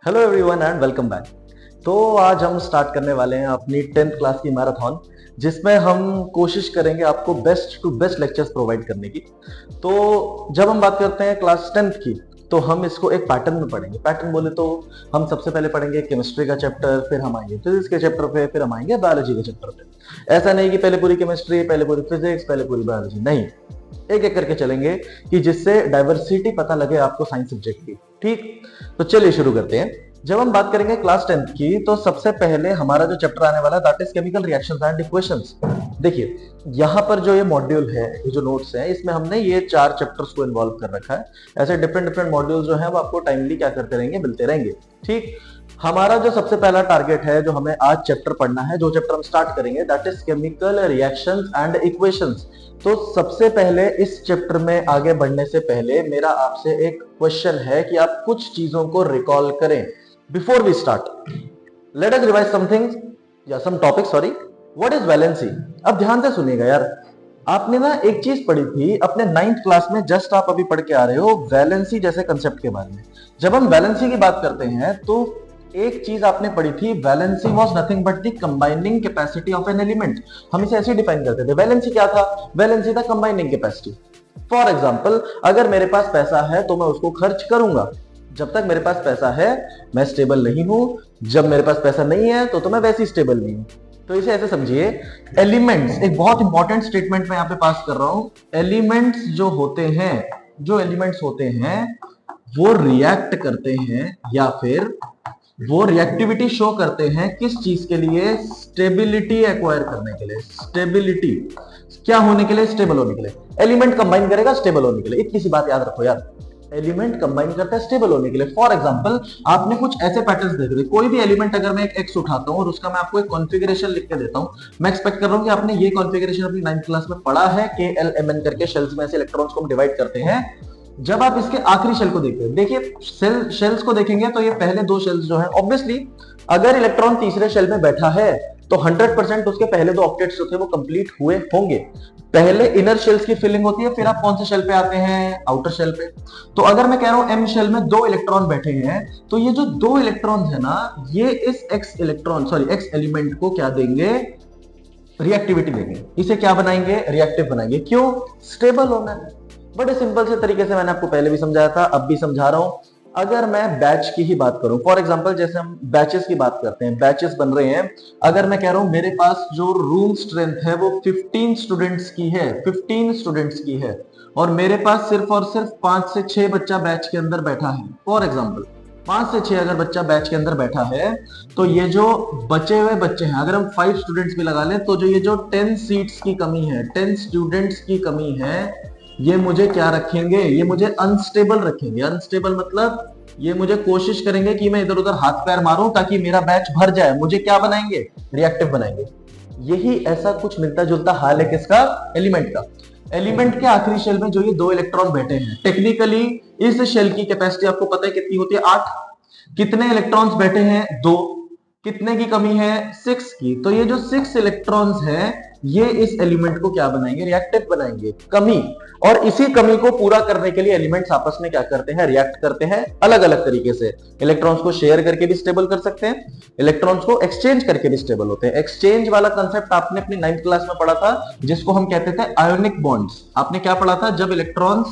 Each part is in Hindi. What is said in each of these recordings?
Hello everyone and welcome back. तो आज हम स्टार्ट करने वाले हैं अपनी 10th क्लास की मैराथन, जिसमें हम कोशिश करेंगे आपको best to best lectures provide करने की। तो जब हम बात करते हैं क्लास 10th की, तो हम इसको एक पैटर्न में पढ़ेंगे। पैटर्न बोले तो हम सबसे पहले पढ़ेंगे केमिस्ट्री का चैप्टर, फिर हम आएंगे फिजिक्स के चैप्टर पे, फिर हम आएंगे बायोलॉजी के चैप्टर पे। ऐसा नहीं कि पहले पूरी केमिस्ट्री, पहले पूरी फिजिक्स, पहले पूरी बायोलॉजी, नहीं, एक एक करके चलेंगे कि जिससे डाइवर्सिटी पता लगे आपको साइंस सब्जेक्ट की। ठीक, तो चलिए शुरू करते हैं। जब हम बात करेंगे क्लास 10th की, तो सबसे पहले हमारा जो चैप्टर आने वाला है that is chemical reactions and equations. देखिए, यहाँ पर जो ये मॉड्यूल है, ये जो नोट्स है, इसमें हमने ये 4 चैप्टर्स को इन्वॉल्व कर रखा है। ऐसे डिफरेंट डिफरेंट मॉड्यूल जो है वो आपको टाइमली क्या करते रहेंगे, मिलते रहेंगे। ठीक, हमारा जो सबसे पहला टारगेट है, जो हमें आज चैप्टर पढ़ना है, जो चैप्टर हम स्टार्ट करेंगे that is chemical reactions and equations. तो सबसे पहले इस चैप्टर में आगे बढ़ने से पहले मेरा आपसे एक क्वेश्चन है कि आप कुछ चीजों को रिकॉल करें before we start. Let us revise something या some topic. Sorry, what is valency? अब ध्यान से सुनिएगा यार, आपने ना एक चीज पढ़ी थी अपने 9th क्लास में, जस्ट आप अभी पढ़ के आ रहे हो वैलेंसी जैसे कंसेप्ट के बारे में। जब हम वैलेंसी की बात करते हैं तो एक चीज आपने पढ़ी थी, valency was nothing but the combining capacity of an element. हम इसे ऐसे डिफाइन करते थे। वैलेंसी क्या था? वैलेंसी था कंबाइनिंग कैपेसिटी। फॉर एग्जांपल, अगर मेरे पास पैसा है तो मैं उसको खर्च करूंगा। जब तक मेरे पास पैसा है मैं स्टेबल नहीं हूं, जब मेरे पास पैसा नहीं है तो मैं वैसे ही स्टेबल नहीं हूं। तो इसे ऐसे समझिए, एलिमेंट्स, एक बहुत इंपॉर्टेंट स्टेटमेंट मैं यहां पे पास कर रहा हूं। एलिमेंट्स जो होते हैं, जो एलिमेंट्स होते हैं वो रिएक्ट करते हैं या फिर वो रिएक्टिविटी शो करते हैं किस चीज के लिए? स्टेबिलिटी एक्वायर करने के लिए। स्टेबिलिटी क्या होने के लिए? स्टेबल होने के लिए। एलिमेंट कंबाइन करेगा स्टेबल होने के लिए। इतनी सी बात याद रखो यार, एलिमेंट कंबाइन करता है स्टेबल होने के लिए। फॉर एग्जांपल, आपने कुछ ऐसे पैटर्न्स देखे थे, कोई भी एलिमेंट अगर मैं एक एक्स उठाता हूं और उसका मैं आपको एक कॉन्फ़िगरेशन लिख के देता हूं, मैं एक्सपेक्ट कर रहा हूं कि आपने ये कॉन्फ़िगरेशन अपनी 9th क्लास में पढ़ा है। KLMN करके शेल्स में ऐसे इलेक्ट्रॉन्स को हम डिवाइड करते हैं। जब आप इसके आखिरी शेल को देखते हैं, देखिए शेल्स को देखेंगे तो ये पहले 2 शेल्स जो है, ऑब्वियसली अगर इलेक्ट्रॉन तीसरे शेल में बैठा है तो 100% उसके पहले 2 ऑक्टेट्स जो थे वो कंप्लीट हुए होंगे। पहले इनर शेल्स की फिलिंग होती है, फिर आप कौन से शेल पे आते हैं? आउटर शेल पे। तो अगर मैं कह रहा हूं एम शेल में 2 इलेक्ट्रॉन बैठे हैं, तो ये जो 2 इलेक्ट्रॉन है ना, ये इस एक्स एलिमेंट को क्या देंगे? रिएक्टिविटी देंगे। इसे क्या बनाएंगे? रिएक्टिव बनाएंगे। क्यों? स्टेबल होना है। बड़े सिंपल से तरीके से मैंने आपको पहले भी समझाया था, अब भी समझा रहा हूं। अगर मैं बैच की ही बात करूं, फॉर एग्जांपल जैसे हम बैचेस की बात करते हैं, बैचेस बन रहे हैं। अगर मैं कह रहा हूं मेरे पास जो रूम स्ट्रेंथ है वो 15 स्टूडेंट्स की है, 15 स्टूडेंट्स की है, और मेरे पास सिर्फ और सिर्फ 5 से 6 बच्चा बैच के अंदर बैठा है। फॉर एग्जाम्पल 5 से 6 अगर बच्चा बैच के अंदर बैठा है, तो ये जो बचे हुए बच्चे हैं, अगर हम 5 स्टूडेंट्स भी लगा लें, तो जो ये जो 10 सीट्स की कमी है, 10 स्टूडेंट्स की कमी है, ये मुझे क्या रखेंगे? ये मुझे अनस्टेबल रखेंगे। अनस्टेबल मतलब ये मुझे कोशिश करेंगे कि मैं इधर उधर हाथ पैर मारूं ताकि मेरा बैच भर जाए। मुझे क्या बनाएंगे? रिएक्टिव बनाएंगे। यही ऐसा कुछ मिलता जुलता हाल है किसका? एलिमेंट का। एलिमेंट के आखिरी शेल में जो ये 2 इलेक्ट्रॉन बैठे हैं, टेक्निकली इस शेल की कैपेसिटी आपको पता है कितनी होती है? 8। कितने इलेक्ट्रॉन्स बैठे हैं? 2। कितने की कमी है? 6 की। तो ये जो 6 इलेक्ट्रॉन्स हैं, ये इस एलिमेंट को क्या बनाएंगे? रिएक्टिव बनाएंगे। कमी, और इसी कमी को पूरा करने के लिए एलिमेंट्स आपस में क्या करते हैं? रिएक्ट करते हैं अलग अलग तरीके से। इलेक्ट्रॉन्स को शेयर करके भी स्टेबल कर सकते हैं, इलेक्ट्रॉन्स को एक्सचेंज करके भी स्टेबल होते हैं। एक्सचेंज वाला कंसेप्ट आपने अपनी 9th क्लास में पढ़ा था, जिसको हम कहते थे आयोनिक बॉन्ड्स। आपने क्या पढ़ा था? जब इलेक्ट्रॉन्स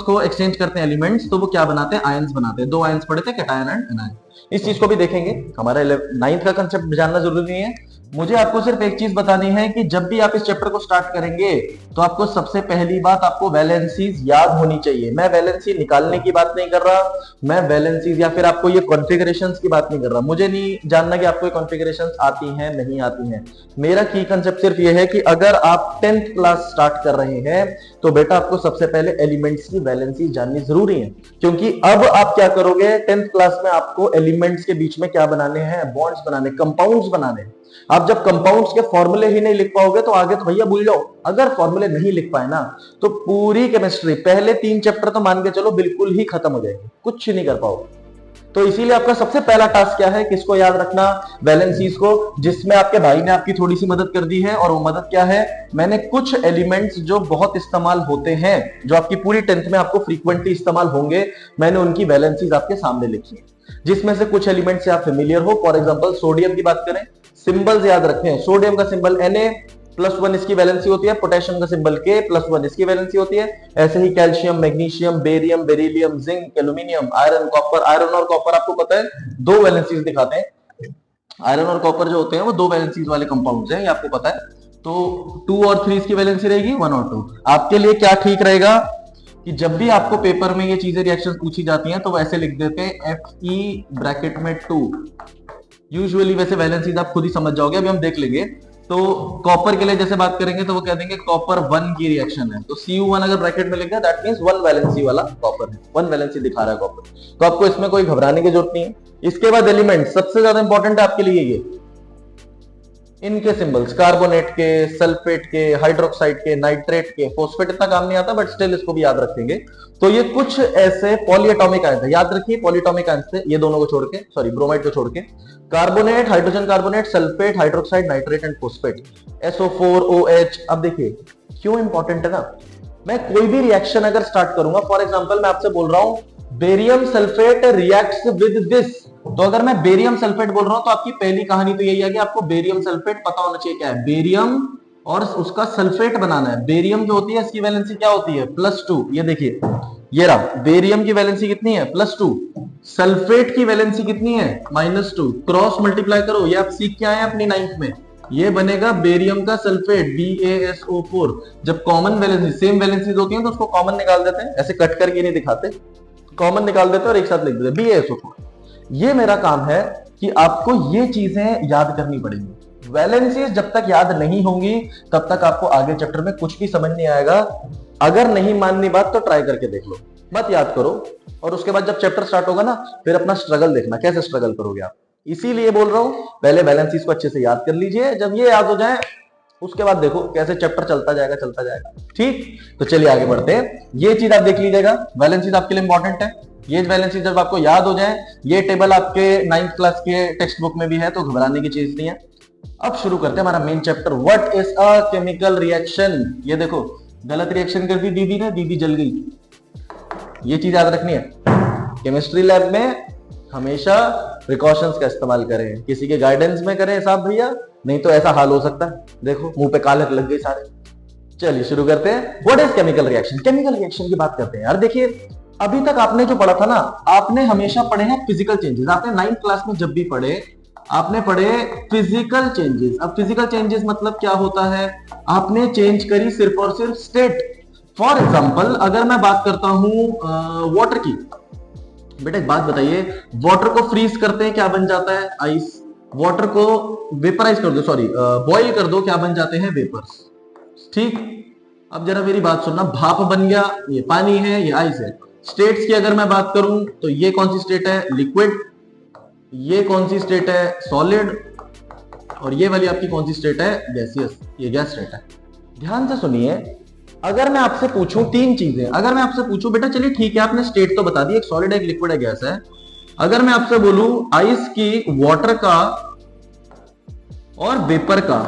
को एक्सचेंज करते हैं एलिमेंट्स, तो वो क्या बनाते हैं? आयंस बनाते हैं। 2 आयंस पढ़े थे, कैटायन एंड एनायन। इस चीज को भी देखेंगे। हमारा 9th का कंसेप्ट जानना जरूरी नहीं है। मुझे आपको सिर्फ एक चीज बतानी है कि जब भी आप इस चैप्टर को स्टार्ट करेंगे, तो आपको सबसे पहली बात आपको वैलेंसीज याद होनी चाहिए। मैं वैलेंसी निकालने की बात नहीं कर रहा, मैं वैलेंसीज या फिर आपको ये कॉन्फ़िगरेशंस की बात नहीं कर रहा। मुझे नहीं जानना कि आपको ये कॉन्फ़िगरेशंस आती हैं नहीं आती हैं। मेरा की कंसेप्ट सिर्फ ये है कि अगर आप 10th क्लास स्टार्ट कर रहे हैं, तो बेटा आपको सबसे पहले एलिमेंट्स की वैलेंसी जाननी जरूरी है। क्योंकि अब आप क्या करोगे? 10th क्लास में आपको एलिमेंट्स के बीच में क्या बनाने हैं? बॉन्ड्स बनाने, कंपाउंड्स बनाने। आप जब कंपाउंड्स के फॉर्मूले ही नहीं लिख पाओगे तो आगे तो भैया भूल जाओ। अगर फॉर्मूले नहीं लिख पाए ना, तो पूरी केमिस्ट्री, पहले 3 चैप्टर तो मान के चलो बिल्कुल ही खत्म हो जाएंगे, कुछ नहीं कर पाओगे। तो इसीलिए आपका सबसे पहला टास्क क्या है, किसको याद रखना, वैलेंसीज को, जिसमें आपके भाई ने आपकी थोड़ी सी मदद कर दी है। और वो मदद क्या है, मैंने कुछ एलिमेंट्स जो बहुत इस्तेमाल होते हैं, जो आपकी पूरी 10th में आपको फ्रीक्वेंटली इस्तेमाल होंगे, मैंने उनकी वैलेंसीज आपके सामने लिखी है, जिसमें से कुछ एलिमेंट से आप फेमिलियर हो। फॉर एग्जाम्पल सोडियम की बात करें, सिंबल्स याद रखें, सोडियम का सिंबल Na+1 इसकी वैलेंसी होती है, पोटेशियम का सिंबल K+1 इसकी वैलेंसी होती है। ऐसे ही calcium, magnesium, barium, beryllium, zinc, aluminium, iron, copper. Iron और कॉपर आपको पता है दो वैलेंसीज दिखाते हैं। आयरन और कॉपर जो होते हैं वो दो वैलेंसीज वाले कंपाउंड्स हैं, ये आपको पता है। तो 2 और 3 इसकी वैलेंसी रहेगी 1 और 2। आपके लिए क्या ठीक रहेगा कि जब भी आपको पेपर में ये चीजें रिएक्शन पूछी जाती हैं तो वैसे लिख देते हैं Fe ब्रैकेट में 2। यूजुअली वैसे वैलेंसीज आप खुद ही समझ जाओगे, अभी हम देख लेंगे। तो कॉपर के लिए जैसे बात करेंगे तो वो कह देंगे कॉपर 1 की रिएक्शन है, तो Cu1 अगर ब्रैकेट में लिख दिया दैट मींस 1 वैलेंसी वाला कॉपर है, 1 वैलेंसी दिखा रहा है कॉपर। तो आपको इसमें कोई घबराने की जरूरत नहीं है। इसके बाद एलिमेंट सबसे ज्यादा इंपॉर्टेंट है आपके लिए ये, इनके सिंबल्स, कार्बोनेट के, सल्फेट के, हाइड्रोक्साइड के, नाइट्रेट के, फॉस्फेट इतना काम नहीं आता बट स्टिल इसको भी याद रखेंगे। तो ये कुछ ऐसे पॉलीएटॉमिक आयन थे, याद रखिए पॉलीएटॉमिक आयन थे, ये दोनों को छोड़ के, सॉरी ब्रोमाइड को छोड़ के, carbonate, hydrogen carbonate, sulphate, hydroxide, nitrate and phosphate, SO4OH। अब देखिए क्यों इंपॉर्टेंट है ना, मैं कोई भी रिएक्शन अगर स्टार्ट करूंगा, फॉर एग्जांपल मैं आपसे बोल रहा हूं barium sulphate reacts with this, तो अगर मैं बेरियम सल्फेट बोल रहा हूं तो आपकी पहली कहानी तो यही है कि आपको बेरियम सल्फेट पता होना चाहिए क्या है, बेरियम और उसका सल्फेट बनाना है। बेरियम जो होती है इसकी वैलेंसी क्या होती है, +2। ये देखिए ये रहा, बेरियम की वैलेंसी कितनी है, +2। सल्फेट की वैलेंसी कितनी है, -2। क्रॉस मल्टीप्लाई करो, ये आप सीख के आए अपनी 9th में, ये बनेगा बेरियम का सल्फेट BaSO4। जब कॉमन वैलेंसी सेम वैलेंसीज होती हैं तो उसको कॉमन निकाल देते हैं, ऐसे कट करके नहीं दिखाते, कॉमन निकाल देते हैं और एक साथ लिख देते हैं BaSO4। ये मेरा काम है कि आपको ये चीजें याद करनी पड़ेंगी। वैलेंसीज जब तक याद नहीं होंगी तब तक आपको आगे चैप्टर में कुछ भी समझ नहीं आएगा। अगर नहीं माननी बात तो ट्राई करके देख लो, मत याद करो, और उसके बाद जब चैप्टर स्टार्ट होगा ना फिर अपना स्ट्रगल देखना, कैसे स्ट्रगल करोगे आप। इसीलिए बोल रहा हूं पहले वैलेंसीज को अच्छे से याद कर लीजिए, जब ये याद हो जाए उसके बाद देखो कैसे चैप्टर चलता जाएगा। ठीक, तो चलिए आगे बढ़ते हैं। ये चीज आप देख लीजिएगा, वैलेंसीज आपके लिए इंपॉर्टेंट है। ये वैलेंसी जब आपको याद हो जाए, ये टेबल आपके 9th क्लास के टेक्स्ट बुक में भी है, तो घबराने की चीज नहीं है। अब शुरू करते हैं हमारा main chapter, what is a chemical reaction. ये देखो गलत रिएक्शन कर दी दीदी ने, दीदी जल गई, ये चीज याद रखनी है। केमिस्ट्री लैब में हमेशा प्रिकॉशंस का इस्तेमाल करें, किसी के गाइडेंस में करें साहब भैया, नहीं तो ऐसा हाल हो सकता है, देखो मुंह पे कालक लग गई सारे। चलिए शुरू करते हैं, what is chemical reaction. Chemical reaction की बात करते हैं यार। देखिए अभी तक आपने जो पढ़ा था ना, आपने हमेशा पढ़े हैं फिजिकल चेंजेस। आपने 9th क्लास में जब भी पढ़े आपने पढ़े फिजिकल चेंजेस। अब फिजिकल चेंजेस मतलब क्या होता है, आपने चेंज करी सिर्फ और सिर्फ स्टेट। फॉर एग्जांपल अगर मैं बात करता हूं वाटर की, बेटा एक बात बताइए, वाटर को फ्रीज करते हैं क्या बन जाता है, आइस। वाटर को वेपराइज कर दो, सॉरी बॉइल कर दो, क्या बन जाते हैं, वेपर्स। ठीक, अब जरा मेरी बात सुनना, भाप बन गया, ये पानी है, ये आइस है। स्टेट्स की अगर मैं बात करूं तो ये कौन सी स्टेट है, लिक्विड, ये कौन सी स्टेट है, सॉलिड, और ये वाली आपकी कौन सी स्टेट है, गैसियस, ये गैस स्टेट है। ध्यान से सुनिए, अगर मैं आपसे पूछूं 3 चीजें, अगर मैं आपसे पूछूं बेटा चलिए ठीक है आपने स्टेट तो बता दी, एक सॉलिड है, एक लिक्विड है, गैस है। अगर मैं आपसे बोलूं आइस की, वाटर का और वेपर का,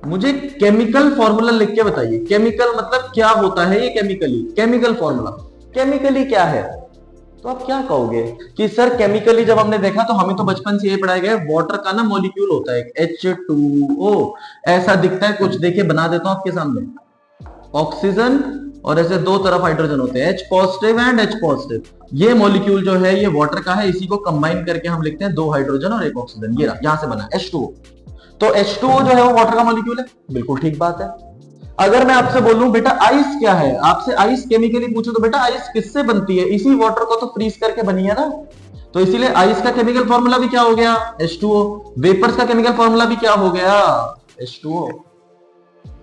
मुझे केमिकल फॉर्मूला लिख के बताइए। केमिकल मतलब क्या होता है ये, केमिकली, केमिकल फॉर्मूला, केमिकली क्या है। तो आप क्या कहोगे कि सर केमिकली जब हमने देखा तो हमें तो बचपन से ये पढ़ाया गया है, वाटर का ना मॉलिक्यूल होता है H2O, ऐसा दिखता है कुछ, देखिए बना देता हूं आपके सामने, ऑक्सीजन और ऐसे दो तरफ हाइड्रोजन होते हैं, H positive and H positive. ये मॉलिक्यूल जो है ये वाटर का है, इसी को कंबाइन करके हम लिखते हैं 2 हाइड्रोजन और 1 ऑक्सीजन, ये यहां से बना H2O। तो H2O जो है वो वाटर का मॉलिक्यूल है, बिल्कुल ठीक बात है। अगर मैं आपसे बोलूं बेटा आइस क्या है, आपसे आइस केमिकली पूछो तो बेटा आइस किससे बनती है, इसी वाटर को तो फ्रीज करके बनी है ना, तो इसीलिए आइस का केमिकल फॉर्मूला भी क्या हो गया, H2O। वेपर्स का केमिकल फॉर्मूला भी क्या हो गया, H2O।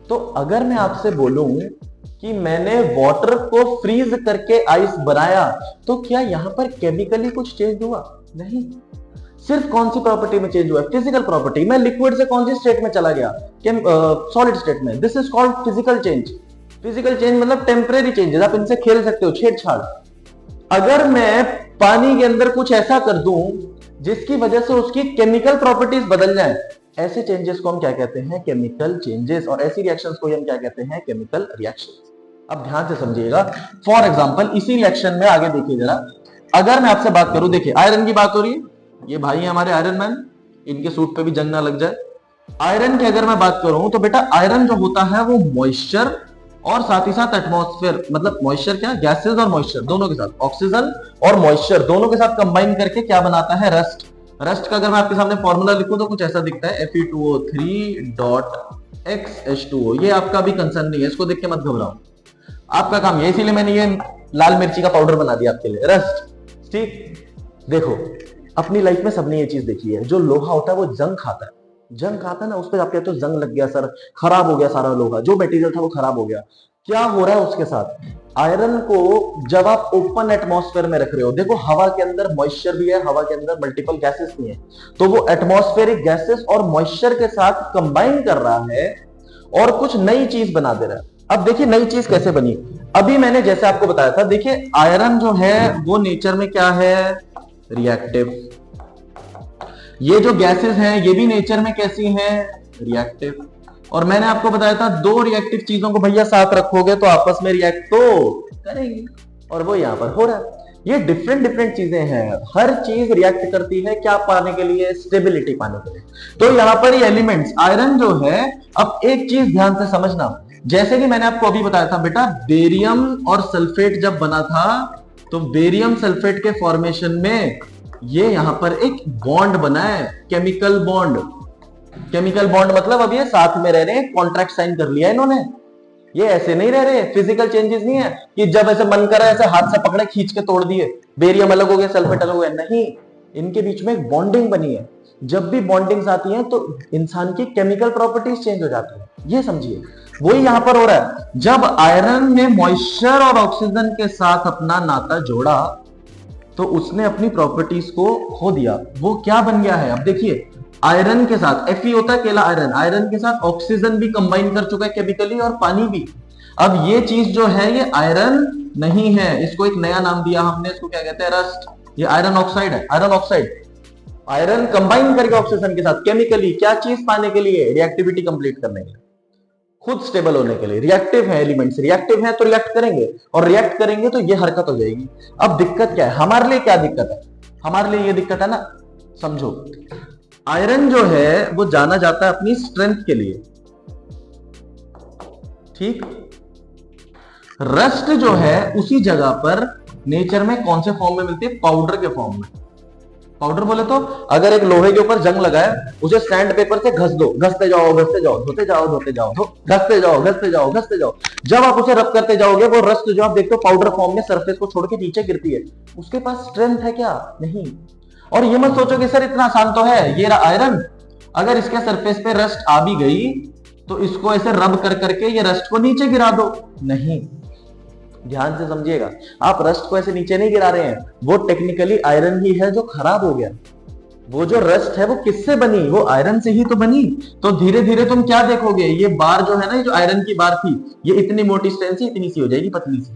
तो अगर मैं आपसे बोलूं कि मैंने वाटर को फ्रीज करके आइस बनाया, तो क्या यहां पर केमिकली कुछ चेंज हुआ, नहीं, सिर्फ कौन सी प्रॉपर्टी में चेंज हुआ है, फिजिकल प्रॉपर्टी। मैं लिक्विड से कौन सी स्टेट में चला गया, सॉलिड स्टेट में, this is called physical change. Physical change मतलब टेम्परेरी चेंजेस, आप इनसे खेल सकते हो, छेड़छाड़। अगर मैं पानी के अंदर कुछ ऐसा कर दूं जिसकी वजह से उसकी केमिकल प्रॉपर्टीज बदल जाएं, ऐसे चेंजेस को हम क्या कहते हैं? Chemical changes. और ऐसी रिएक्शंस को हम क्या कहते हैं? Chemical reactions. अब ध्यान से समझिएगा। फॉर एग्जांपल इसी रिएक्शन में आगे देखिए जरा, अगर मैं आपसे बात करूं, देखिए आयरन की बात हो रही है, ये भाई है हमारे आयरन मैन, इनके सूट पे भी जंग ना लग जाए। आयरन की अगर मैं बात करूं तो बेटा आयरन जो होता है वो मॉइस्चर और साथ ही साथ एटमॉस्फेयर, मतलब मॉइस्चर क्या, गैसेस और मॉइस्चर दोनों के साथ, ऑक्सीजन और मॉइस्चर दोनों के साथ कंबाइन करके क्या बनाता है? रस्ट। रस्ट का अगर मैं आपके सामने फॉर्मूला लिखूं तो कुछ ऐसा दिखता है, Fe2O3.XH2O। ये आपका भी कंसर्न नहीं है, इसको देख के मत घबराओ, आपका काम ये, इसीलिए मैंने ये लाल मिर्ची का पाउडर बना दिया आपके लिए, रस्ट। ठीक, देखो अपनी लाइफ में सबने ये चीज देखी है, जो लोहा होता है वो जंग खाता है, जंग खाता है ना, उस पर आप कहते हो जंग लग गया सर, खराब हो गया सारा लोहा, जो मटेरियल था वो खराब हो गया। क्या हो रहा है उसके साथ? आयरन को जब आप ओपन एटमॉस्फेयर में रख रहे हो, देखो हवा के अंदर मॉइस्चर भी है, हवा के अंदर मल्टीपल गैसेस भी है, तो वो एटमॉस्फेरिक गैसेस और मॉइस्चर के साथ कंबाइन कर रहा है और कुछ नई चीज बना दे रहा है। अब देखिए नई चीज कैसे बनी, अभी मैंने जैसे आपको बताया था, देखिए आयरन जो है वो नेचर में क्या है? रिएक्टिव। ये जो गैसेस हैं ये भी नेचर में कैसी हैं? रिएक्टिव। और मैंने आपको बताया था दो रिएक्टिव चीजों को भैया साथ रखोगे तो आपस में रिएक्ट तो करेंगी, और वो यहां पर हो रहा है। ये डिफरेंट डिफरेंट चीजें हैं, हर चीज रिएक्ट करती है क्या पाने के लिए? स्टेबिलिटी पाने के लिए। तो यहां पर ये एलिमेंट्स आयरन जो है, अब एक चीज ध्यान से समझना, जैसे कि मैंने आपको अभी बताया था बेटा, बेरियम और सल्फेट जब बना था तो बेरियम सल्फेट के फॉर्मेशन में ये यहां पर एक बॉन्ड बना है, केमिकल बॉन्ड। केमिकल बॉन्ड मतलब अब ये साथ में रह रहे हैं, कॉन्ट्रैक्ट साइन कर लिया इन्होंने, ये ऐसे नहीं रह रहे, फिजिकल चेंजेस नहीं है कि जब ऐसे मन करा ऐसे हाथ से पकड़े खींच के तोड़ दिए, बेरियम अलग हो गया सल्फेट अलग हो गया, नहीं, इनके बीच में एक बॉन्डिंग बनी है। जब भी बॉन्डिंग्स आती हैं तो इंसान की केमिकल प्रॉपर्टीज चेंज हो जाती है, ये समझिए। वही यहां पर हो रहा है, जब आयरन ने मॉइस्चर और ऑक्सीजन के साथ अपना नाता जोड़ा तो उसने अपनी प्रॉपर्टीज को खो दिया। वो क्या बन गया है? अब देखिए आयरन के साथ Fe होता है अकेला आयरन, आयरन के साथ ऑक्सीजन भी कंबाइन कर चुका है केमिकली और पानी भी। अब ये चीज जो है ये आयरन नहीं है, इसको एक नया नाम दिया हमने, इसको क्या कहते हैं? रस्ट। ये आयरन ऑक्साइड है, आयरन ऑक्साइड। आयरन कंबाइन करके ऑक्सीजन के साथ केमिकली क्या चीज पाने के लिए? रिएक्टिविटी कंप्लीट करने के लिए, खुद स्टेबल होने के लिए। रिएक्टिव है एलिमेंट्स, रिएक्टिव है तो रिएक्ट करेंगे, और रिएक्ट करेंगे तो ये हरकत हो जाएगी। अब दिक्कत क्या है हमारे लिए? क्या दिक्कत है हमारे लिए? ये दिक्कत है ना, समझो। आयरन जो है वो जाना जाता है अपनी स्ट्रेंथ के लिए, ठीक। रस्ट जो है उसी जगह पर नेचर में कौन से फॉर्म में मिलती है? पाउडर के फॉर्म में। पाउडर बोले तो अगर एक लोहे के ऊपर जंग लगा है, उसे सैंड पेपर से घस दो, घसते जाओ घसते जाओ, धोते जाओ धोते जाओ, घसते जाओ घसते जाओ घसते जाओ। जब आप उसे रब करते जाओगे वो रस्ट जो आप देखते हो पाउडर फॉर्म में सरफेस को छोड़ के नीचे गिरती है, उसके पास स्ट्रेंथ है क्या? नहीं। और ये मत सोचो कि सर इतना आसान तो है, ये रहा आयरन, अगर इसके सरफेस पे रस्ट आ भी गई तो इसको ऐसे रब कर करके ये रस्ट को नीचे गिरा दो, नहीं। ध्यान से समझिएगा, आप रस्ट को ऐसे नीचे नहीं गिरा रहे हैं, वो टेक्निकली आयरन ही है जो खराब हो गया। वो जो रस्ट है वो किससे बनी? वो आयरन से ही तो बनी। तो धीरे धीरे तुम क्या देखोगे, ये बार जो है ना, ये जो आयरन की बार थी, ये इतनी मोटी स्ट्रेंथ से इतनी सी हो जाएगी, पतली सी।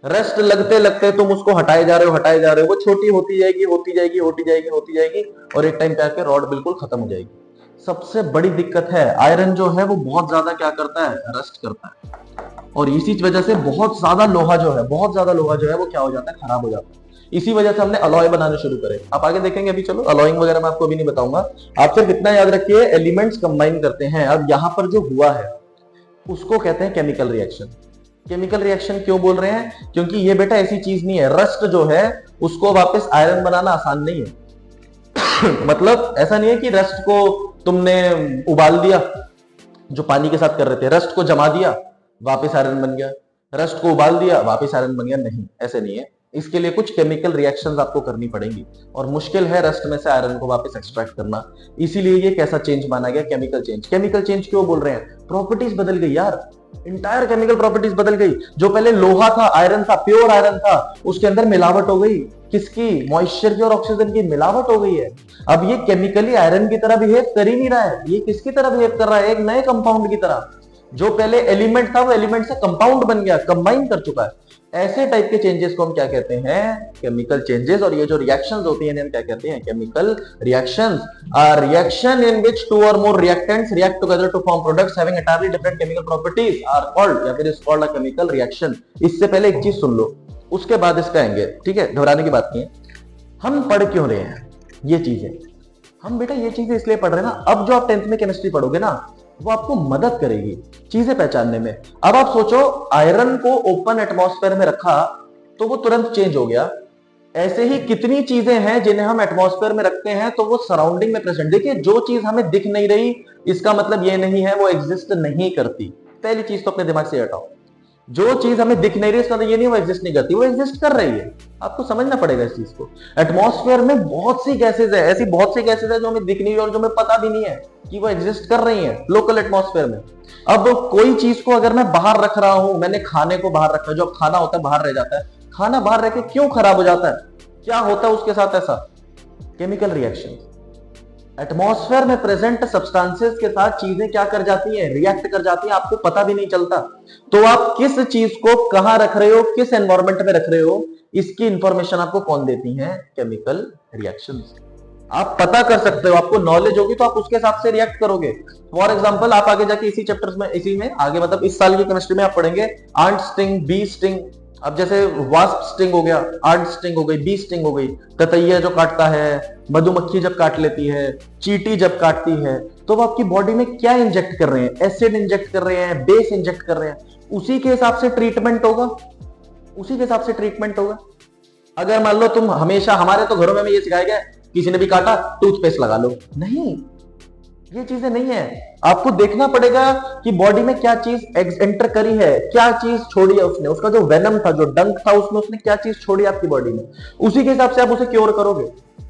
रस्ट लगते लगते तुम उसको हटाए जा रहे हो हटाए जा रहे हो, वो छोटी होती जाएगी होती जाएगी होती जाएगी होती जाएगी, और एक टाइम पे आके रॉड बिल्कुल खत्म हो जाएगी। सबसे बड़ी दिक्कत है आयरन जो है वो बहुत ज्यादा क्या करता है? रस्ट करता है, और इसी वजह से बहुत ज्यादा लोहा जो है, बहुत ज्यादा लोहा जो है वो क्या हो जाता है? खराब हो जाता है। इसी वजह से हमने अलॉय बनाने शुरू करे। आप आगे देखेंगे, अभी चलो अलॉइंग वगैरह मैं आपको अभी नहीं बताऊंगा। आप सिर्फ इतना याद रखिए, एलिमेंट्स कंबाइन करते हैं। अब यहां पर जो हुआ है उसको कहते हैं केमिकल रिएक्शन। केमिकल रिएक्शन क्यों बोल रहे हैं? क्योंकि ये बेटा ऐसी चीज नहीं है, रस्ट जो है उसको वापस आयरन बनाना आसान नहीं है। मतलब ऐसा नहीं है कि रस्ट को तुमने उबाल दिया, जो पानी के साथ कर रहे थे, रस्ट को जमा दिया वापस आयरन बन गया, रस्ट को उबाल दिया वापस आयरन बन गया, नहीं, ऐसे नहीं है। इसके लिए कुछ केमिकल रिएक्शंस आपको करनी पड़ेंगी, और मुश्किल है रस्ट में से आयरन को वापस एक्सट्रैक्ट करना। इसीलिए ये कैसा चेंज माना गया? Chemical change. केमिकल चेंज क्यों बोल रहे हैं? प्रॉपर्टीज बदल गई यार, इंटायर केमिकल प्रॉपर्टीज बदल गई। जो पहले लोहा था, आयरन था, प्योर आयरन था, उसके अंदर मिलावट हो गई। किसकी? मॉइस्चर की और ऑक्सीजन की मिलावट हो गई है। अब ये केमिकली आयरन की तरह बिहेव कर ही नहीं रहा है, ये किसकी तरह बिहेव कर रहा है? एक नए कंपाउंड की तरह। जो पहले एलिमेंट था वो एलिमेंट से कंपाउंड बन गया, कंबाइन कर चुका है। ऐसे टाइप के चेंजेस को हम क्या कहते हैं, केमिकल चेंजेस। और ये जो रिएक्शंस होती हैं हम क्या कहते हैं, chemical reactions. Reaction in which two or more reactants react together to form products having entirely different chemical properties are called, या फिर is called a chemical reaction. इससे पहले एक चीज सुन लो, उसके बाद इसका आएंगे, ठीक है, घबराने की बात नहीं है। हम पढ़ क्यों रहे हैं ये चीजें, हम बेटा ये चीजें इसलिए पढ़ रहे हैं ना, अब जो आप 10th में केमिस्ट्री पढ़ोगे ना वो आपको मदद करेगी चीजें पहचानने में। अब आप सोचो, आयरन को ओपन एटमॉस्फेयर में रखा तो वो तुरंत चेंज हो गया। ऐसे ही कितनी चीजें हैं जिन्हें हम एटमॉस्फेयर में रखते हैं तो वो सराउंडिंग में प्रेजेंट। देखिए, जो चीज हमें दिख नहीं रही इसका मतलब ये नहीं है वो एग्जिस्ट नहीं करती। पहली चीज तो अपने दिमाग से हटाओ, जो चीज हमें दिख नहीं रही इसका मतलब ये नहीं वो एग्जिस्ट नहीं करती, वो एग्जिस्ट कर रही है। आपको समझना पड़ेगा इस चीज को। एटमॉस्फेयर में बहुत सी गैसेज है, ऐसी बहुत सी गैसेज है जो हमें दिख नहीं रही और जो हमें पता भी नहीं है कि वो एग्जिस्ट कर रही है लोकल एटमॉस्फेयर में। अब कोई चीज को अगर मैं बाहर रख रहा हूं, मैंने खाने को बाहर रखा, जो खाना होता है बाहर रह जाता है, खाना बाहर रह के क्यों खराब हो जाता है, क्या होता है उसके साथ ऐसा, केमिकल रिएक्शन। एटमॉस्फेयर में प्रेजेंट सब्सटेंसेस के साथ चीजें क्या कर जाती हैं, रिएक्ट कर जाती हैं, आपको पता भी नहीं चलता। तो आप किस चीज को कहां रख रहे हो, किस एनवायरनमेंट में रख रहे हो, इसकी इंफॉर्मेशन आपको कौन देती है, केमिकल रिएक्शंस। आप पता कर सकते हो, आपको नॉलेज होगी तो आप उसके हिसाब से रिएक्ट करोगे। फॉर एग्जांपल, आप आगे जाके इसी चैप्टर्स में, इसी में आगे मतलब इस साल की केमिस्ट्री में आप पढ़ेंगे एंट स्टिंग, बी स्टिंग। अब जैसे वास्प स्टिंग हो गया, आर्ट स्टिंग हो गई, बी स्टिंग हो गई, ततैया जो काटता है, मधुमक्खी जब काट लेती है, चींटी जब काटती है, तो वो आपकी बॉडी में क्या इंजेक्ट कर रहे हैं, एसिड इंजेक्ट कर रहे हैं, बेस इंजेक्ट कर रहे हैं, उसी के हिसाब से ट्रीटमेंट होगा, उसी के हिसाब से ट्रीटमेंट होगा। अगर मान लो तुम हमेशा, हमारे तो घरों में ये सिखाया गया किसी ने भी काटा टूथपेस्ट लगा लो, नहीं, ये चीजें नहीं है। आपको देखना पड़ेगा कि बॉडी में क्या चीज एंटर करी है, क्या चीज छोड़ी है उसने, उसका जो वेनम था, जो डंक था उसमें उसने क्या चीज छोड़ी आपकी बॉडी में, उसी के हिसाब से आप उसे क्योर करोगे।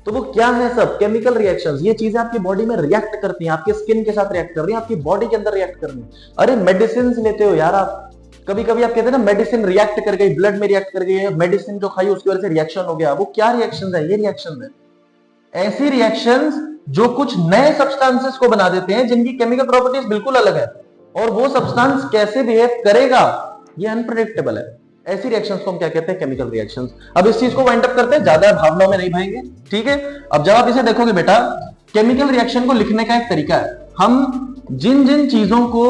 तो वो क्या है, सब केमिकल रिएक्शंस। ये चीजें आपकी बॉडी में रिएक्ट करती हैं, आपके स्किन के साथ रिएक्ट कर रही है, आपकी बॉडी के अंदर रिएक्ट कर रही है। अरे मेडिसिन लेते हो यार आप, कभी कभी आप कहते हैं ना मेडिसिन रिएक्ट कर गई, ब्लड में रिएक्ट कर गई, मेडिसिन जो खाई उसकी वजह से रिएक्शन हो गया, वो क्या रिएक्शन है, ये रिएक्शन है। ऐसी रिएक्शंस जो कुछ नए सब्सटेंसेस को बना देते हैं जिनकी केमिकल प्रॉपर्टीज बिल्कुल अलग है, और वो सब्सटेंस कैसे बिहेव करेगा ये अनप्रेडिक्टेबल है। ऐसी रिएक्शंस को हम क्या कहते हैं, केमिकल रिएक्शंस। अब इस चीज को वाइंड अप करते हैं, ज्यादा भावनाओं में नहीं भाएंगे, ठीक है। अब जब आप इसे देखोगे बेटा, केमिकल रिएक्शन को लिखने का एक तरीका है, हम जिन जिन चीजों को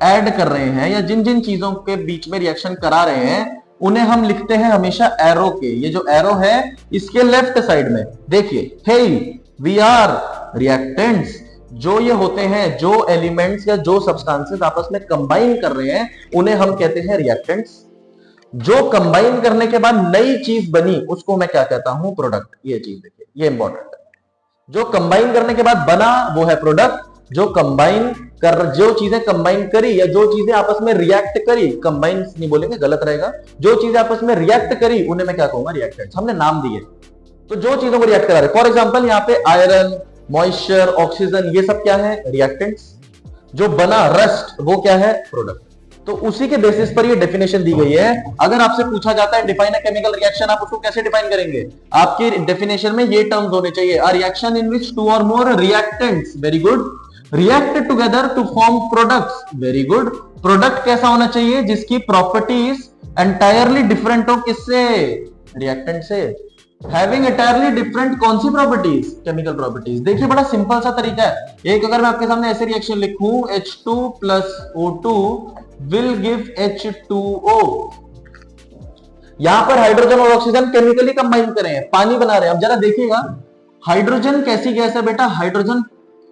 ऐड कर रहे हैं या जिन जिन चीजों के बीच में रिएक्शन करा रहे हैं उन्हें हम लिखते हैं हमेशा एरो के। ये जो एरो है इसके लेफ्ट साइड में देखिए, हे वी आर रिएक्टेंट्स। जो ये होते हैं, जो एलिमेंट्स या जो सब्सटेंसेस आपस में कंबाइन कर रहे हैं उन्हें हम कहते हैं रिएक्टेंट्स। जो कंबाइन करने के बाद नई चीज बनी उसको मैं क्या कहता हूं, प्रोडक्ट। ये चीज देखिए, ये इंपॉर्टेंट है। जो कंबाइन करने के बाद बना वो है प्रोडक्ट, जो कंबाइन कर, जो चीजें कंबाइन करी या जो चीजें आपस में रिएक्ट करी, कंबाइन नहीं बोलेंगे गलत रहेगा, जो चीजें आपस में रिएक्ट करी उन्हें मैं क्या कहूंगा, रिएक्टेंट्स। हमने नाम दिए तो जो चीजों को रिएक्ट करा रहे, फॉर एग्जांपल यहाँ पे आयरन, मॉइस्चर, ऑक्सीजन, ये सब क्या है, रिएक्टेंट्स। जो बना रस्ट वो क्या है, प्रोडक्ट। तो उसी के बेसिस पर ये डेफिनेशन दी गई है। अगर आपसे पूछा जाता है डिफाइन अ केमिकल रिएक्शन, आप उसको कैसे डिफाइन करेंगे, आपकी डेफिनेशन में ये टर्म्स होने चाहिए, a reaction in which two or more reactants, very good, react together to form products, very good. Product कैसा होना चाहिए, जिसकी प्रॉपर्टीज एंटायरली डिफरेंट हो, किससे, रिएक्टेंट से। हैविंग एंटायरली डिफरेंट कौन सी प्रॉपर्टीज, केमिकल प्रॉपर्टीज। देखिए बड़ा सिंपल सा तरीका है। एक अगर मैं आपके सामने ऐसे रिएक्शन लिखूं, H2 plus O2 will give H2O। यहां पर हाइड्रोजन और ऑक्सीजन केमिकली कंबाइन करे हैं, पानी बना रहे हैं। अब जरा देखिएगा, हाइड्रोजन कैसी गैस है बेटा, हाइड्रोजन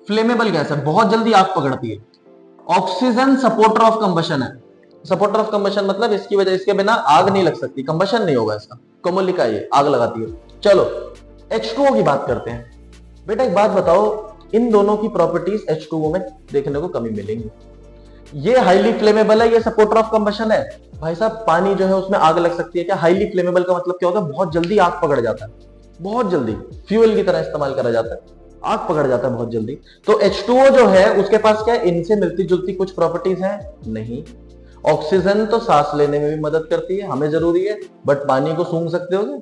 फ्लेमेबल गैस है, बहुत जल्दी आग पकड़ती है। ऑक्सीजन सपोर्टर ऑफ कंबशन है। सपोर्टर ऑफ कंबशन मतलब इसकी वजह, इसके बिना आग नहीं लग सकती, कंबशन नहीं होगा इसका, कोमोलिका ये आग लगाती है। चलो H2O की बात करते हैं। बेटा एक बात बताओ, इन दोनों की प्रॉपर्टीज H2O में देखने को कमी मिलेंगी। ये हाईली फ्लेमेबल है, ये सपोर्टर ऑफ कंबशन है। भाई साहब पानी जो है उसमें आग लग सकती है क्या, हाईली फ्लेमेबल का मतलब क्या होता है, बहुत जल्दी आग पकड़ जाता है, बहुत जल्दी फ्यूल की तरह इस्तेमाल करा जाता है, आग पकड़ जाता है बहुत जल्दी। तो H2O जो है उसके पास क्या है, इनसे मिलती जुलती कुछ प्रॉपर्टीज हैं, नहीं। ऑक्सीजन तो सांस लेने में भी मदद करती है, हमें जरूरी है, बट पानी को सूंघ सकते होगे,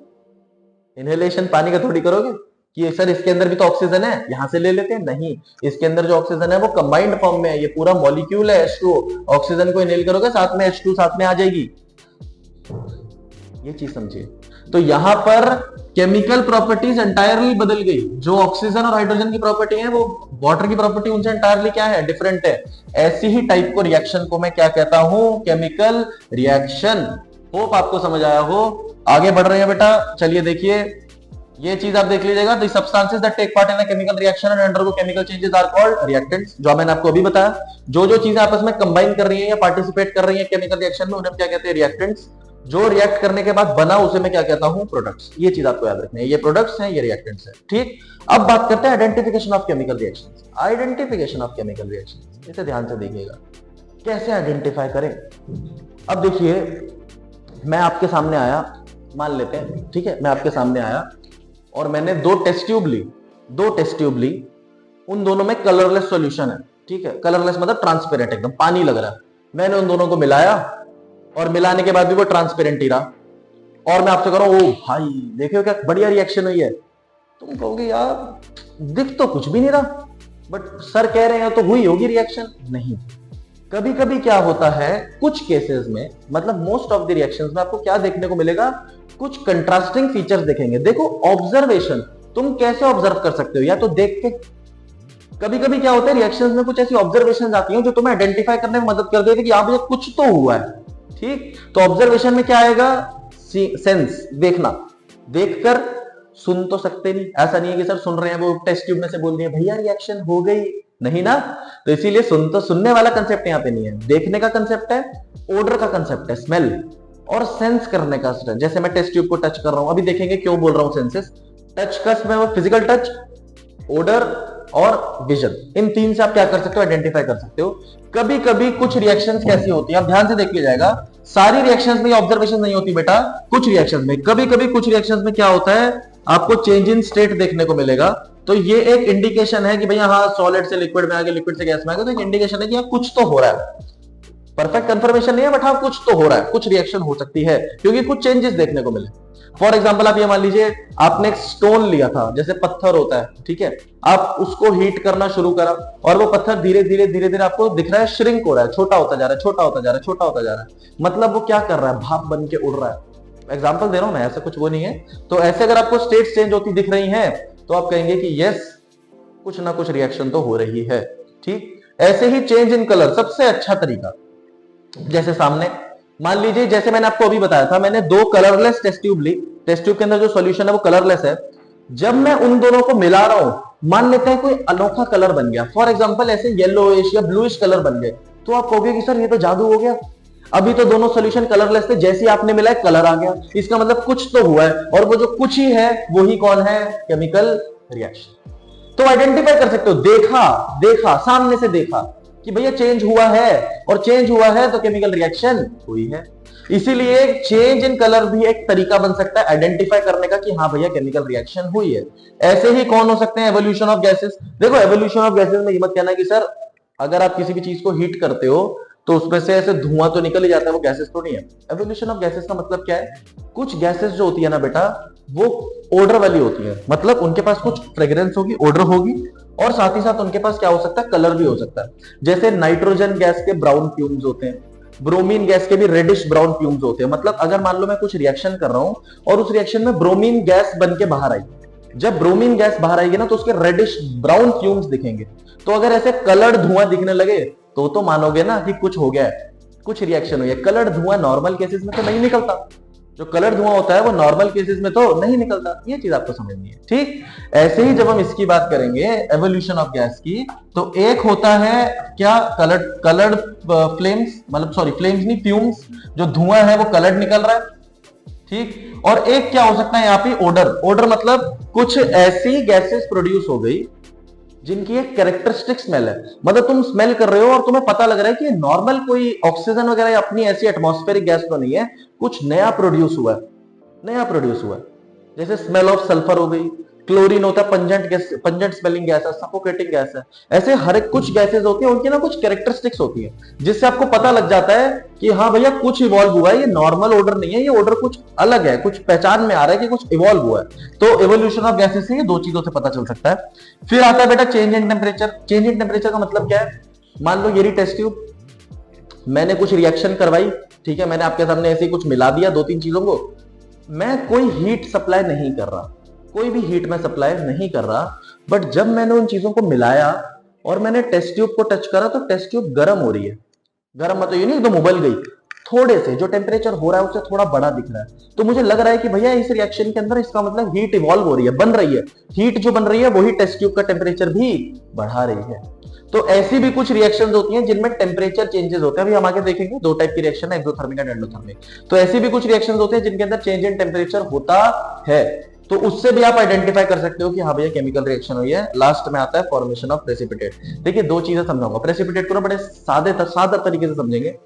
इनहेलेशन पानी का थोड़ी करोगे कि सर इसके अंदर भी तो ऑक्सीजन है, यहां से ले लेते हैं, नहीं। इसके अंदर जो ऑक्सीजन है वो कंबाइंड फॉर्म में है, ये पूरा मॉलिक्यूल है H2O। ऑक्सीजन को इनहेल करोगे साथ में H2 साथ में आ जाएगी। ये चीज समझिए। तो यहां पर केमिकल प्रॉपर्टीज एंटायरली बदल गई। जो ऑक्सीजन और हाइड्रोजन की प्रॉपर्टी है वो वाटर की प्रॉपर्टी उनसे एंटायरली क्या है, डिफरेंट है। ऐसी ही टाइप को रिएक्शन को मैं क्या कहता हूं, केमिकल रिएक्शन। होप आपको समझ आया हो। आगे बढ़ रहे हैं बेटा, चलिए देखिए ये चीज आप देख लीजिएगा। The substances that take part in the chemical reaction and undergo chemical changes are called reactants. जो मैंने आपको अभी बताया, जो जो चीजें आपस में कंबाइन कर रही हैं या पार्टिसिपेट कर रही हैं केमिकल रिएक्शन में, उन्हें क्या कहते हैं, रिएक्टेंट्स। जो रिएक्ट करने के बाद बना उसे मैं क्या कहता हूं, प्रोडक्ट्स। ये चीज आपको याद रखनी है, ये प्रोडक्ट्स हैं, ये रिएक्टेंट्स हैं, ठीक। अब बात करते हैं identification of chemical reactions. Identification of chemical reactions, इसे ध्यान से देखिएगा, कैसे आइडेंटिफाई करें। अब देखिए, मैं आपके सामने आया, मान लेते हैं, ठीक है, मैं आपके सामने आया और मैंने दो टेस्ट ट्यूब ली, उन दोनों में कलरलेस सॉल्यूशन है, ठीक है। कलरलेस मतलब ट्रांसपेरेंट, एकदम पानी लग रहा है। मैंने उन दोनों को मिलाया और मिलाने के बाद भी वो ट्रांसपेरेंट ही रहा। और मैं आपसे कह रहा हूं, ओ भाई देखियो क्या बढ़िया रिएक्शन हुई है। तुम कहोगे यार दिख तो कुछ भी नहीं रहा, बट सर कह रहे हैं तो हुई होगी रिएक्शन। नहीं, कभी कभी क्या होता है, कुछ केसेस में, मतलब मोस्ट ऑफ द रिएक्शंस में आपको क्या देखने को मिलेगा, कुछ कंट्रास्टिंग फीचर्स देखेंगे। देखो ऑब्जर्वेशन, तुम कैसे ऑब्जर्व कर सकते हो, या तो देख के। कभी कभी क्या होता है, रिएक्शंस में कुछ ऐसी ऑब्जर्वेशन आती हैं जो तुम्हें आइडेंटिफाई करने में मदद कर देती है कि आप ये कुछ तो हुआ है, ठीक। तो ऑब्जर्वेशन में क्या आएगा, सेंस, देखना। देखकर सुन तो सकते नहीं, ऐसा नहीं है कि सर सुन रहे हैं, वो टेस्ट ट्यूब में से बोल रही है भैया रिएक्शन हो गई, नहीं ना। तो इसीलिए सुनने वाला कंसेप्ट यहाँ पे नहीं है, देखने का कंसेप्ट है, ऑर्डर का कंसेप्ट है, स्मेल और सेंस करने का। जैसे मैं टेस्ट ट्यूब को टच कर रहा हूं, अभी देखेंगे क्यों बोल रहा हूं सेंसेस। टच का मैं वो फिजिकल टच, ऑर्डर और विजन, इन तीन से आप क्या कर सकते हो, आइडेंटिफाई कर सकते हो। कभी कभी कुछ रिएक्शंस कैसी होती है, आप ध्यान से देख लीजिएगा, सारी रिएक्शंस में ऑब्जर्वेशन नहीं होती बेटा, कुछ रिएक्शंस में। कभी कभी कुछ रिएक्शंस में क्या होता है, आपको चेंज इन स्टेट देखने को मिलेगा। तो ये एक इंडिकेशन है कि भैया हाँ सॉलिड से लिक्विड में आ गया, लिक्विड से गैस में आ गया, तो एक इंडिकेशन है कि यहाँ कुछ तो हो रहा है। परफेक्ट कंफर्मेशन नहीं है, बट हाँ कुछ तो हो रहा है, कुछ रिएक्शन हो सकती है, क्योंकि कुछ चेंजेस देखने को मिले। फॉर एग्जाम्पल आप ये मान लीजिए, आपने एक स्टोन लिया था, जैसे पत्थर होता है, ठीक है, आप उसको हीट करना शुरू करा और वो पत्थर धीरे धीरे आपको दिख रहा है श्रिंक हो रहा है, छोटा होता जा रहा है, छोटा होता जा रहा है, छोटा होता जा रहा है। मतलब वो क्या कर रहा है, भाप बन के उड़ रहा है। एग्जाम्पल दे रहा हूं मैं, ऐसा कुछ वो नहीं है। तो ऐसे अगर आपको स्टेट चेंज होती दिख रही है, तो आप कहेंगे कि यस कुछ ना कुछ रिएक्शन तो हो रही है, ठीक। ऐसे ही चेंज इन कलर, सबसे अच्छा तरीका, जैसे सामने मान लीजिए, जैसे मैंने आपको अभी बताया था, मैंने दो कलरलेस टेस्ट ट्यूब ली, टेस्ट ट्यूब के अंदर जो सॉल्यूशन है वो कलरलेस है। जब मैं उन दोनों को मिला रहा हूं, मान लेते हैं कोई अनोखा कलर बन गया, फॉर एग्जांपल ऐसे येलोइश या ब्लूइश कलर बन गए, तो आप कहोगे कि सर ये तो जादू हो गया, अभी तो दोनों सॉल्यूशन कलरलेस थे, जैसे आपने मिलाया कलर आ गया, इसका मतलब कुछ तो हुआ है। और वो जो कुछ ही है वो ही कौन है, केमिकल रिएक्शन। तो आइडेंटिफाई कर सकते हो, देखा सामने से देखा कि भैया चेंज हुआ है, और चेंज हुआ है तो केमिकल रिएक्शन हुई है। इसीलिए चेंज इन कलर भी एक तरीका बन सकता है आइडेंटिफाई करने का कि हाँ भैया केमिकल रिएक्शन हुई है। ऐसे ही कौन हो सकते हैं, एवोल्यूशन ऑफ गैसेस। देखो एवोल्यूशन ऑफ गैसेस में ये मत कहना कि सर अगर आप किसी भी चीज को हीट करते हो तो उसमें से ऐसे धुआं तो निकल ही जाता है, वो गैसेस तो नहीं है। एवोल्यूशन ऑफ गैसेस का मतलब क्या है, कुछ गैसेस जो होती है ना बेटा, वो ऑर्डर वाली होती है, मतलब उनके पास कुछ फ्रेग्रेंस होगी, ऑर्डर होगी, और साथ ही साथ उनके पास क्या हो सकता है, कलर भी हो सकता है। जैसे नाइट्रोजन गैस के ब्राउन फ्यूम्स होते हैं, ब्रोमीन गैस के भी रेडिश ब्राउन फ्यूम्स होते हैं। मतलब अगर मान लो मैं कुछ रिएक्शन कर रहा हूं और उस रिएक्शन में ब्रोमीन गैस बन के बाहर आई, जब ब्रोमीन गैस बाहर आएगी ना तो उसके रेडिश ब्राउन फ्यूम्स दिखेंगे। तो अगर ऐसे कलर्ड धुआं दिखने लगे तो मानोगे ना कि कुछ हो गया है, कुछ रिएक्शन हुई है। कलर्ड धुआं नॉर्मल केसेस में तो नहीं निकलता, जो कलर धुआं होता है वो नॉर्मल केसेस में तो नहीं निकलता। ये चीज आपको समझनी है, ठीक। ऐसे ही जब हम इसकी बात करेंगे एवोल्यूशन ऑफ गैस की, तो एक होता है क्या, कलर्ड फ्लेम्स, मतलब सॉरी फ्लेम्स नहीं, फ्यूम्स, जो धुआं है वो कलर्ड निकल रहा है, ठीक। और एक क्या हो सकता है यहाँ पे, ऑर्डर मतलब कुछ ऐसी गैसेस प्रोड्यूस हो गई जिनकी एक कैरेक्टरिस्टिक स्मेल है। मतलब तुम स्मेल कर रहे हो और तुम्हें पता लग रहा है कि नॉर्मल कोई ऑक्सीजन वगैरह या अपनी ऐसी एटमॉस्फेरिक गैस तो नहीं है, कुछ नया प्रोड्यूस हुआ है। जैसे स्मेल ऑफ सल्फर हो गई, क्लोरीन होता है पंजेंट स्मेलिंग गैस है, सफोकेटिंग गैस है। ऐसे हर एक कुछ गैसेस होती है, उनकी ना कुछ कैरेक्टरिस्टिक्स होती है जिससे आपको पता लग जाता है कि हाँ भैया कुछ इवॉल्व हुआ है, ये नॉर्मल ऑर्डर नहीं है, ये ऑर्डर कुछ अलग है, कुछ पहचान में आ रहा है कि कुछ इवॉल्व हुआ है। तो एवोल्यूशन ऑफ गैसेस से ये दो चीजों से पता चल सकता है। फिर आता है बेटा change in temperature. Change in temperature का मतलब क्या है, मान लो ये टेस्ट ट्यूब, मैंने कुछ रिएक्शन करवाई, ठीक है, मैंने आपके सामने ऐसे ही कुछ मिला दिया दो तीन चीजों को, मैं कोई हीट सप्लाई नहीं कर रहा, कोई भी हीट मैं सप्लाई नहीं कर रहा, बट जब मैंने उन चीजों को मिलाया और मैंने टेस्ट ट्यूब को टच करा तो टेस्ट ट्यूब गर्म हो रही है। गर्म मतलब ये नहीं एकदम उबल गई, थोड़े से जो टेम्परेचर हो रहा है उससे थोड़ा बड़ा दिख रहा है। तो मुझे लग रहा है कि भैया इस रिएक्शन के अंदर इसका मतलब हीट इवॉल्व हो रही है, बन रही है। हीट जो बन रही है वही टेस्ट ट्यूब का टेम्परेचर भी बढ़ा रही है। तो ऐसी भी कुछ रिएक्शंस होती हैं जिनमें टेम्परेचर चेंजेस होते हैं। अभी हम आगे देखेंगे दो टाइप की रिएक्शन है, एक्सोथर्मिक एंड एंडोथर्मिक। तो ऐसी भी कुछ रिएक्शंस होते हैं जिनके अंदर चेंज इन टेम्परेचर होता है। तो उससे भी आप आइडेंटिफाई कर सकते हो कि हाँ भैया केमिकल रिएक्शन हुई है। लास्ट में आता है फॉर्मेशन ऑफ प्रेसिपिटेट। देखिए दो चीजें समझाऊंगा। प्रेसिपिटेट को ना बड़े सादा तरीके से समझेंगे।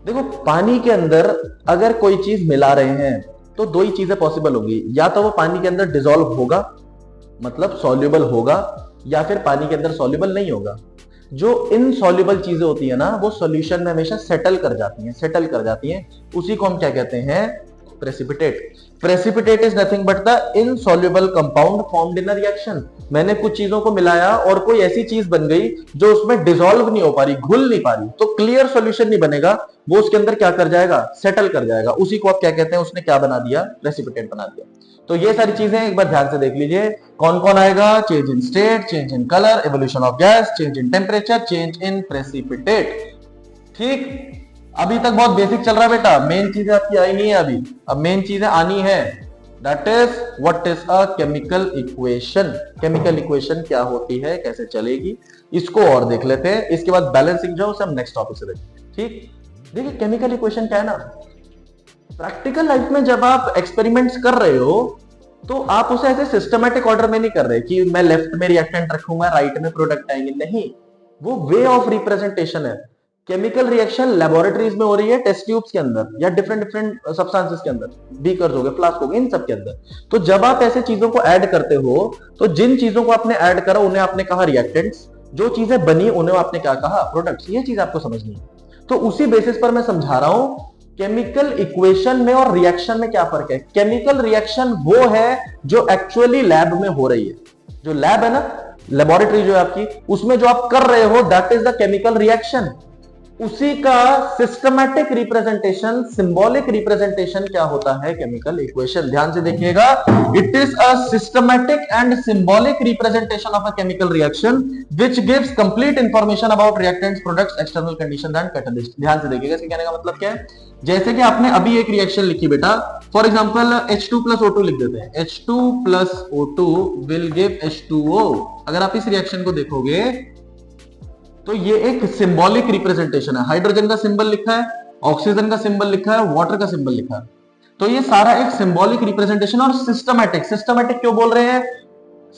देखो पानी के अंदर अगर कोई चीज मिला रहे हैं तो दो ही चीजें पॉसिबल होंगी, या तो वो पानी के अंदर डिसॉल्व होगा मतलब सॉल्युबल होगा, या फिर पानी के अंदर सॉल्युबल नहीं होगा। जो इनसॉल्युबल चीजें होती है ना वो सॉल्यूशन में हमेशा सेटल कर जाती हैं। उसी को हम क्या कहते हैं? Precipitate. Precipitate is nothing but the insoluble compound formed in a reaction. मैंने कुछ चीजों को मिलाया और कोई ऐसी चीज बन गई जो उसमें डिसॉल्व नहीं हो पा रही, घुल नहीं पा रही, तो क्लियर सॉल्यूशन नहीं बनेगा, वो उसके अंदर क्या कर जाएगा? सेटल कर जाएगा। उसी को आप क्या कहते हैं? उसने क्या बना दिया? प्रेसिपिटेट बना दिया। तो ये सारी चीजें एक बार ध्यान से देख लीजिए। कौन कौन आएगा? Change in state, change in colour, evolution of gas, change in temperature, change in precipitate. ठीक, अभी तक बहुत बेसिक चल रहा है बेटा, मेन चीजें आपकी आई नहीं है अभी, अब मेन चीजें आनी है। That is what is a chemical equation. Chemical equation क्या होती है, कैसे चलेगी, इसको और देख लेते हैं। इसके बाद बैलेंसिंग जो है हम नेक्स्ट टॉपिक से देखेंगे। ठीक, देखिए केमिकल इक्वेशन क्या है ना, प्रैक्टिकल लाइफ में जब आप एक्सपेरिमेंट्स कर रहे हो तो आप उसे ऐसे सिस्टमैटिक ऑर्डर में नहीं कर रहे कि मैं लेफ्ट में रिएक्टेंट रखूंगा राइट में प्रोडक्ट आएंगे, नहीं, वो वे ऑफ रिप्रेजेंटेशन है। केमिकल रिएक्शन लेबोरेटरीज में हो रही है, टेस्ट ट्यूब्स के अंदर या डिफरेंट सब्सटेंसेस के अंदर, बीकर्स हो गए, फ्लास्क हो गए, इन सब के अंदर। तो जब आप ऐसे चीजों को ऐड करते हो तो जिन चीजों को आपने ऐड करा उन्हें आपने कहा रिएक्टेंट्स, जो चीजें बनी उन्हें आपने क्या कहा? प्रोडक्ट्स। ये चीज आपको समझनी है। तो उसी बेसिस पर मैं समझा रहा हूं केमिकल इक्वेशन में और रिएक्शन में क्या फर्क है। केमिकल रिएक्शन वो है जो एक्चुअली लैब में हो रही है। जो लैब है ना, लेबोरेटरी जो है आपकी, उसमें जो आप कर रहे हो that is the chemical reaction. उसी का सिस्टमैटिक रिप्रेजेंटेशन, सिंबॉलिक रिप्रेजेंटेशन क्या होता है? Chemical equation. ध्यान से देखिएगा, it is a systematic and symbolic representation of a chemical reaction which gives complete information about reactants, products, external conditions and catalyst. ध्यान से देखिएगा, इसके कहने का मतलब क्या है। जैसे कि आपने अभी एक रिएक्शन लिखी बेटा, for example H2 plus O2 लिख देते हैं। H2 plus O2 will give H2O। अगर आप इस रिएक्शन को देखोगे तो ये एक सिंबॉलिक रिप्रेजेंटेशन है। हाइड्रोजन का सिंबल लिखा है, ऑक्सीजन का सिंबल लिखा है, वाटर का सिंबल लिखा है। तो ये सारा एक सिंबॉलिक रिप्रेजेंटेशन और सिस्टमैटिक। सिस्टमैटिक क्यों बोल रहे हैं?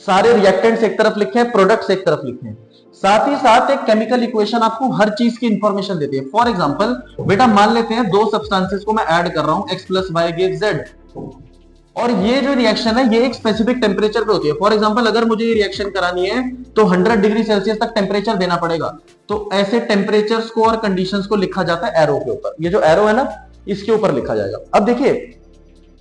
सारे रिएक्टेंट्स एक तरफ लिखे हैं, प्रोडक्ट्स एक तरफ लिखे हैं। साथ ही साथ एक केमिकल इक्वेशन आपको हर चीज की इंफॉर्मेशन देती है। फॉर एग्जांपल बेटा मान लेते हैं दो सब्सटेंसेस को मैं ऐड कर रहा हूं, x plus y give z, और ये जो रिएक्शन है ये एक स्पेसिफिक टेम्परेचर पे होती है। फॉर एग्जांपल अगर मुझे ये रिएक्शन करानी है तो 100 डिग्री सेल्सियस तक टेम्परेचर देना पड़ेगा। तो ऐसे टेम्परेचर्स को और कंडीशंस को लिखा जाता है एरो के ऊपर। ये जो एरो है ना, इसके ऊपर लिखा जाएगा। अब देखिए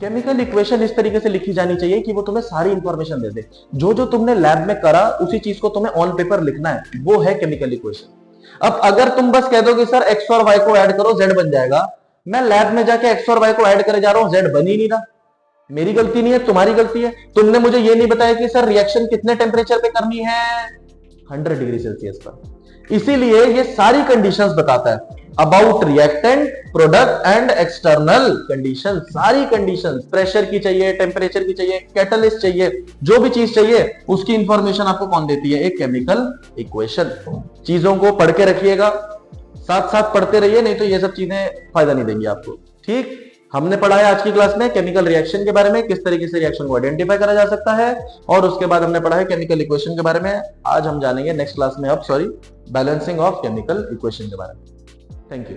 केमिकल इक्वेशन इस तरीके से लिखी जानी चाहिए कि वो तुम्हें सारी इंफॉर्मेशन दे दे। जो जो तुमने लैब में करा उसी चीज को तुम्हें ऑन पेपर लिखना है, वो है केमिकल इक्वेशन। अब अगर तुम बस कह दो कि सर एक्स और वाई को ऐड करो z बन जाएगा, मैं लैब में जाके एक्स और वाई को ऐड करे जा रहा हूं, z बन ही नहीं रहा। मेरी गलती नहीं है, तुम्हारी गलती है। तुमने मुझे ये नहीं बताया कि सर रिएक्शन कितने टेम्परेचर पे करनी है, 100 डिग्री सेल्सियस पर। इसीलिए ये सारी कंडीशंस बताता है about reactant, product and external condition. सारी कंडीशंस, प्रेशर की चाहिए, टेम्परेचर की चाहिए, कैटलिस्ट चाहिए, जो भी चीज चाहिए उसकी इंफॉर्मेशन आपको कौन देती है? एक केमिकल इक्वेशन। चीजों को पढ़ के रखिएगा, साथ साथ पढ़ते रहिए, नहीं तो ये सब चीजें फायदा नहीं देंगी आपको। ठीक, हमने पढ़ा है आज की क्लास में केमिकल रिएक्शन के बारे में, किस तरीके से रिएक्शन को आइडेंटिफाई करा जा सकता है, और उसके बाद हमने पढ़ा है केमिकल इक्वेशन के बारे में। आज हम जानेंगे नेक्स्ट क्लास में, अब sorry, balancing of chemical equation के बारे में। Thank you.